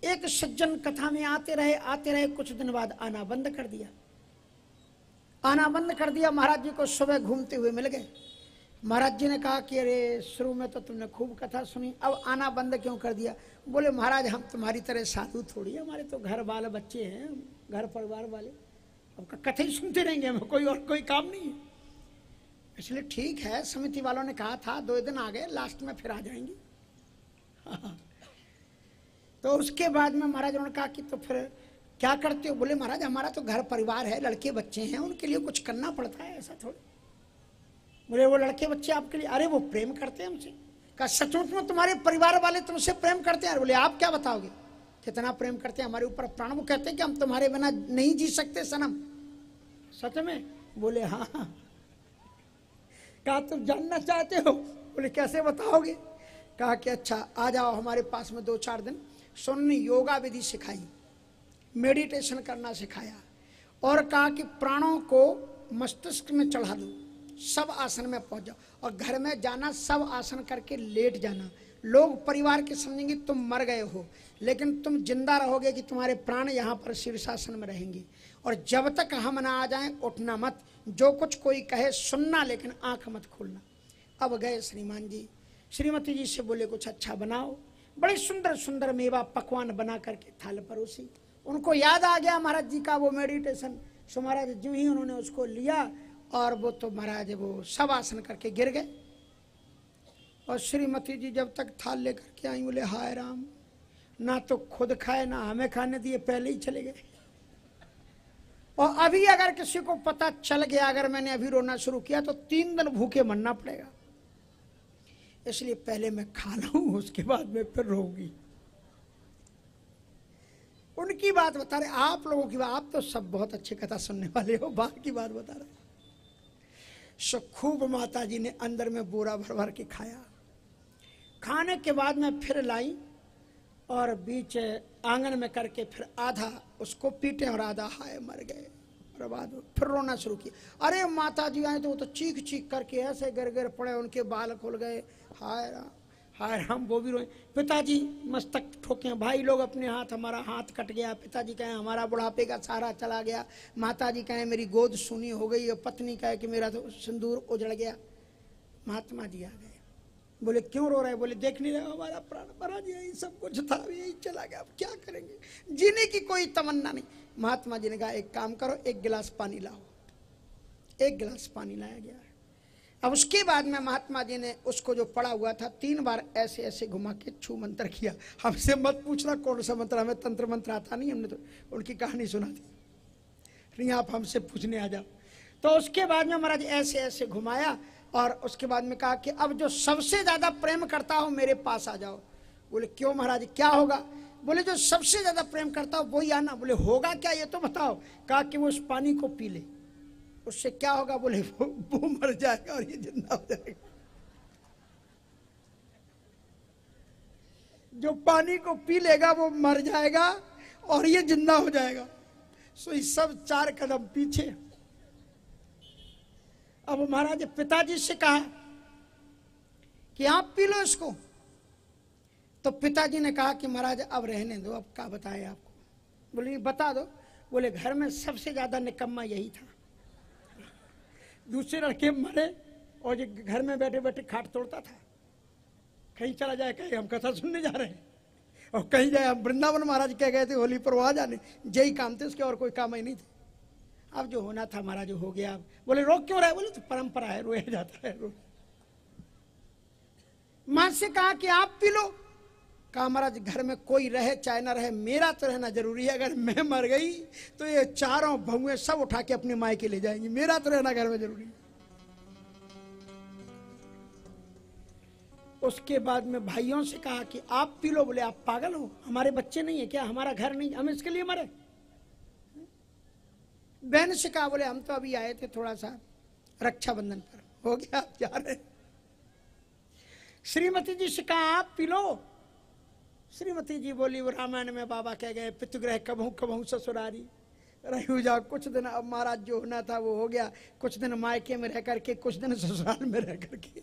एक सज्जन कथा में आते रहे, कुछ दिन बाद आना बंद कर दिया। आना बंद कर दिया। महाराज जी को सुबह घूमते हुए मिल गए। महाराज जी ने कहा कि अरे शुरू में तो तुमने खूब कथा सुनी, अब आना बंद क्यों कर दिया? बोले महाराज हम तुम्हारी तरह साधु थोड़ी है, हमारे तो घर बाल बच्चे हैं, घर परिवार वाले, अब कथा ही सुनते रहेंगे, हमें कोई काम नहीं है। इसलिए ठीक है, समिति वालों ने कहा था 2 दिन आ गए, लास्ट में फिर आ जाएंगे। तो उसके बाद में महाराज ने कहा कि तो फिर क्या करते हो? बोले महाराज हमारा तो घर परिवार है, लड़के बच्चे हैं, उनके लिए कुछ करना पड़ता है, ऐसा थोड़ी। बोले वो लड़के बच्चे आपके लिए? अरे वो प्रेम करते हैं हमसे। कहा सचमुच में तुम्हारे परिवार वाले तुमसे प्रेम करते हैं? बोले आप क्या बताओगे कितना प्रेम करते हैं हमारे ऊपर प्राण, वो कहते हैं कि हम तुम्हारे बिना नहीं जी सकते सनम। सच में? बोले हाँ। कहा तुम जानना चाहते हो? बोले कैसे बताओगे? कहा कि अच्छा आ जाओ हमारे पास में 2-4 दिन। सुनने योगा विधि सिखाई, मेडिटेशन करना सिखाया, और कहा कि प्राणों को मस्तिष्क में चढ़ा दो, सब आसन में पहुंच जाओ, और घर में जाना सब आसन करके लेट जाना। लोग परिवार के समझेंगे तुम मर गए हो, लेकिन तुम जिंदा रहोगे कि तुम्हारे प्राण यहाँ पर शीर्षासन में रहेंगे। और जब तक हम ना आ जाएं उठना मत, जो कुछ कोई कहे सुनना, लेकिन आंख मत खोलना। अब गए श्रीमान जी, श्रीमती जी से बोले कुछ अच्छा बनाओ। बड़े सुंदर सुंदर मेवा पकवान बना करके थाल परोसी। उनको याद आ गया महाराज जी का वो मेडिटेशन। सो महाराज जो ही उन्होंने उसको लिया, और वो तो महाराज वो सब आसन करके गिर गए। और श्रीमती जी जब तक थाल लेकर के आई, बोले हाय राम, ना तो खुद खाए ना हमें खाने दिए, पहले ही चले गए। और अभी अगर किसी को पता चल गया, अगर मैंने अभी रोना शुरू किया तो 3 दिन भूखे मरना पड़ेगा, इसलिए पहले मैं खा लूं, उसके बाद में फिर रोऊंगी। उनकी बात बता रहे, आप लोगों की बात, आप तो सब बहुत अच्छी कथा सुनने वाले हो, बाहर की बात बता रहे। सो खूब माता जी ने अंदर में बोरा भर भर के खाया। खाने के बाद में फिर लाई और बीच आंगन में करके फिर आधा उसको पीटे और आधा हाय मर गए। और बाद फिर रोना शुरू किया। अरे माता जी आए तो वो तो चीख चीख करके ऐसे गिर गिर पड़े, उनके बाल खुल गए। हाय राम हाय राम, वो भी रोए। पिताजी मस्तक ठोके, भाई लोग अपने हाथ, हमारा हाथ कट गया। पिताजी कहें हमारा बुढ़ापे का सहारा चला गया। माताजी कहें मेरी गोद सूनी हो गई। और पत्नी कहे कि मेरा तो सिंदूर उजड़ गया। महात्मा जी आ गए, बोले क्यों रो रहे? बोले देख नहीं रहे हमारा प्राण महाराज यही सब कुछ था, यही चला गया, अब क्या करेंगे, जीने की कोई तमन्ना नहीं। महात्मा जी ने कहा एक काम करो, 1 गिलास पानी लाओ। 1 गिलास पानी लाया गया। अब उसके बाद में महात्मा जी ने उसको जो पड़ा हुआ था 3 बार ऐसे ऐसे घुमा के छू मंत्र किया। हमसे मत पूछना कौन सा मंत्र, हमें तंत्र मंत्र आता नहीं, हमने तो उनकी कहानी सुना दी। नहीं आप हमसे पूछने आ जाओ। तो उसके बाद में महाराज ऐसे ऐसे घुमाया, और उसके बाद में कहा कि अब जो सबसे ज्यादा प्रेम करता हो मेरे पास आ जाओ। बोले क्यों महाराज क्या होगा? बोले जो सबसे ज्यादा प्रेम करता हो वही आना। बोले होगा क्या ये तो बताओ। कहा कि वो उस पानी को पी ले, उससे क्या होगा? बोले वो मर जाएगा और ये जिंदा हो जाएगा। जो पानी को पी लेगा वो मर जाएगा और ये जिंदा हो जाएगा। सो ये सब 4 कदम पीछे। अब महाराज पिताजी से कहा कि आप पी लो इसको। तो पिताजी ने कहा कि महाराज अब रहने दो, अब क्या बताए आपको। बोले बता दो। बोले घर में सबसे ज्यादा निकम्मा यही था। दूसरे लड़के मरे और ये घर में बैठे बैठे खाट तोड़ता था। कहीं चला जाए, कहीं हम कथा सुनने जा रहे हैं, और कहीं जाए हम वृंदावन महाराज कह गए थे होली पर वहां जाने, यही काम थे, उसके और कोई काम ही नहीं थे। अब जो होना था महाराज हो गया। बोले रोक क्यों रहे? बोले तो परंपरा है, रोया जाता है रोज। मां से कहा कि आप पी लो। कहा महाराज घर में कोई रहे चाहे ना रहे, मेरा तो रहना जरूरी है। अगर मैं मर गई तो ये 4 बहुएं सब उठा के अपने मायके ले जाएंगी, मेरा तो रहना घर में जरूरी है। उसके बाद में भाइयों से कहा कि आप पी लो। बोले आप पागल हो, हमारे बच्चे नहीं है क्या, हमारा घर नहीं, हम इसके लिए मरे? बहन से कहा, बोले हम तो अभी आए थे थोड़ा सा रक्षाबंधन पर, हो गया आप जा रहे। श्रीमती जी से कहा आप पी लो। श्रीमती जी बोली वो रामायण में बाबा कह गए पितृग्रह कबहू कबहू ससुरारी। रही कुछ दिन, अब महाराज जो होना था वो हो गया, कुछ दिन मायके में रह करके, कुछ दिन ससुराल में रह करके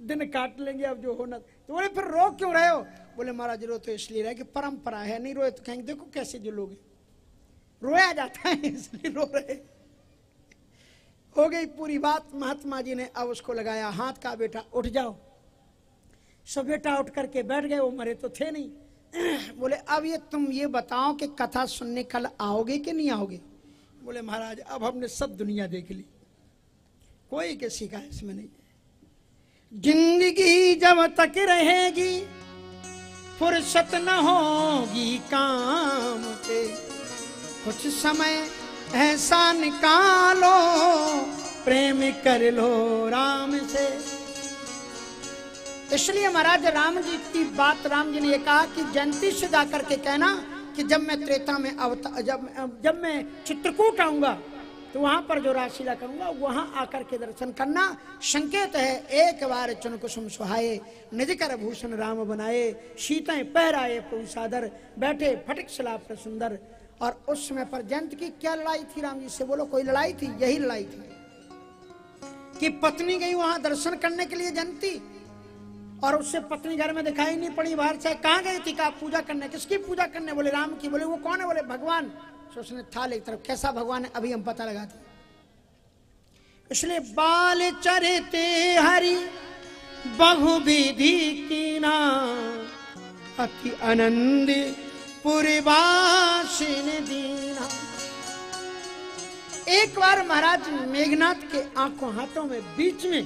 दिन काट लेंगे, अब जो होना। तो बोले फिर रो क्यों रहे हो? बोले महाराज रो तो इसलिए रहे कि परंपरा है, नहीं रोए तो कहेंगे देखो कैसे जो लोग रोया जाता है इसलिए रो रहे। हो गई पूरी बात। महात्मा जी ने अब उसको लगाया हाथ का, बेटा उठ जाओ। सब बेटा उठ करके बैठ गए, वो मरे तो थे नहीं। बोले अब ये तुम ये बताओ कि कथा सुनने कल आओगे कि नहीं आओगे? बोले महाराज अब हमने सब दुनिया देख ली, कोई किसी का इसमें नहीं। जिंदगी जब तक रहेगी फुर्सत न होगी काम पे, कुछ समय ऐसा निकालो प्रेम कर लो राम से। इसलिए महाराज राम जी की बात राम जी ने ये कहा कि जयंती से जाकर के कहना कि जब मैं त्रेता में जब मैं चित्रकूट आऊंगा तो वहां पर जो रासलीला करूंगा वहां आकर के दर्शन करना। संकेत है एक बार चुन कुसुम सुहाए, निज कर भूषण राम बनाए, सीताएं पहराए प्रभु सादर, बैठे फटिक सला पर सुंदर। और उस समय पर जयंत की क्या लड़ाई थी राम जी से? बोलो कोई लड़ाई थी? यही लड़ाई थी कि पत्नी गई वहां दर्शन करने के लिए जयंती, और उससे पत्नी घर में दिखाई नहीं पड़ी, बाहर से कहाँ गई थी? कहा पूजा करने। किसकी पूजा करने? बोले राम की। बोले वो कौन है? बोले भगवान। तो उसने था एक तरफ, कैसा भगवान है अभी हम पता लगाते। इसलिए बाल चरते हरि बहुविधि कीना, अति आनंद पुरवासिन दीना। एक बार महाराज मेघनाथ के आंखों हाथों में बीच में